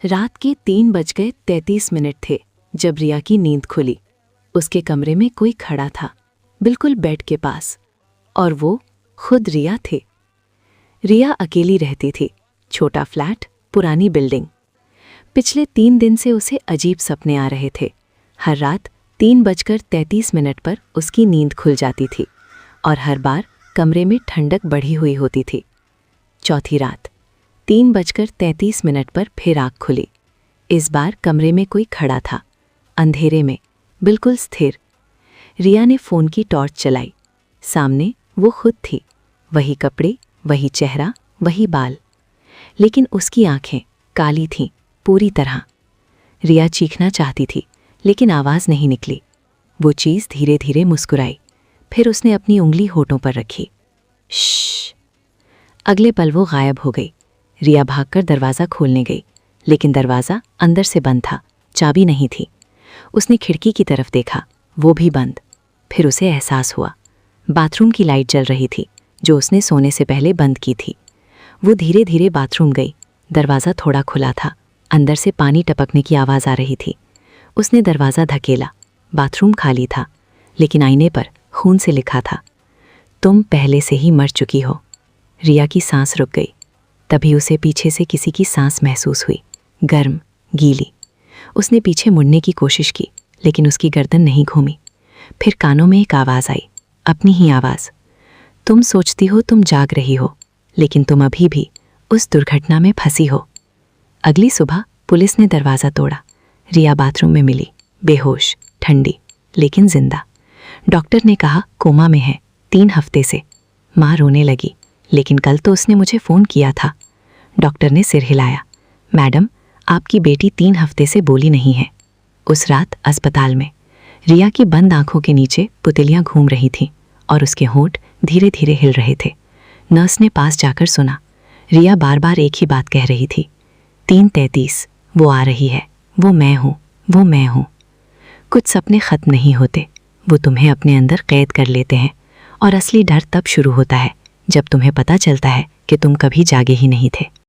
रात के 3:33 थे जब रिया की नींद खुली। उसके कमरे में कोई खड़ा था, बिल्कुल बेड के पास, और वो खुद रिया थे। रिया अकेली रहती थी, छोटा फ्लैट, पुरानी बिल्डिंग। पिछले 3 दिन से उसे अजीब सपने आ रहे थे। हर रात 3:33 पर उसकी नींद खुल जाती थी और हर बार कमरे में ठंडक बढ़ी हुई होती थी। चौथी रात 3:33 पर फिर आँख खुली। इस बार कमरे में कोई खड़ा था, अंधेरे में, बिल्कुल स्थिर। रिया ने फ़ोन की टॉर्च चलाई। सामने वो खुद थी, वही कपड़े, वही चेहरा, वही बाल, लेकिन उसकी आंखें काली थीं, पूरी तरह। रिया चीखना चाहती थी, लेकिन आवाज़ नहीं निकली। वो चीज़ धीरे धीरे मुस्कुराई, फिर उसने अपनी उंगली होठों पर रखी। श्श। अगले पल वो गायब हो गई। रिया भागकर दरवाज़ा खोलने गई, लेकिन दरवाज़ा अंदर से बंद था, चाबी नहीं थी। उसने खिड़की की तरफ देखा, वो भी बंद। फिर उसे एहसास हुआ, बाथरूम की लाइट जल रही थी, जो उसने सोने से पहले बंद की थी। वो धीरे धीरे बाथरूम गई। दरवाज़ा थोड़ा खुला था, अंदर से पानी टपकने की आवाज़ आ रही थी। उसने दरवाज़ा धकेला। बाथरूम खाली था, लेकिन आईने पर खून से लिखा था, तुम पहले से ही मर चुकी हो। रिया की सांस रुक गई। तभी उसे पीछे से किसी की सांस महसूस हुई, गर्म, गीली। उसने पीछे मुड़ने की कोशिश की, लेकिन उसकी गर्दन नहीं घूमी। फिर कानों में एक आवाज़ आई, अपनी ही आवाज़, तुम सोचती हो तुम जाग रही हो, लेकिन तुम अभी भी उस दुर्घटना में फंसी हो। अगली सुबह पुलिस ने दरवाज़ा तोड़ा। रिया बाथरूम में मिली, बेहोश, ठंडी, लेकिन जिंदा। डॉक्टर ने कहा कोमा में है, 3 हफ्ते से। माँ रोने लगी, लेकिन कल तो उसने मुझे फ़ोन किया था। डॉक्टर ने सिर हिलाया, मैडम, आपकी बेटी 3 हफ्ते से बोली नहीं है। उस रात अस्पताल में रिया की बंद आंखों के नीचे पुतलियां घूम रही थीं और उसके होंठ धीरे धीरे हिल रहे थे। नर्स ने पास जाकर सुना। रिया बार बार एक ही बात कह रही थी, 3:33, वो आ रही है, वो मैं हूँ, वो मैं हूँ। कुछ सपने ख़त्म नहीं होते, वो तुम्हें अपने अंदर कैद कर लेते हैं, और असली डर तब शुरू होता है जब तुम्हें पता चलता है कि तुम कभी जागे ही नहीं थे।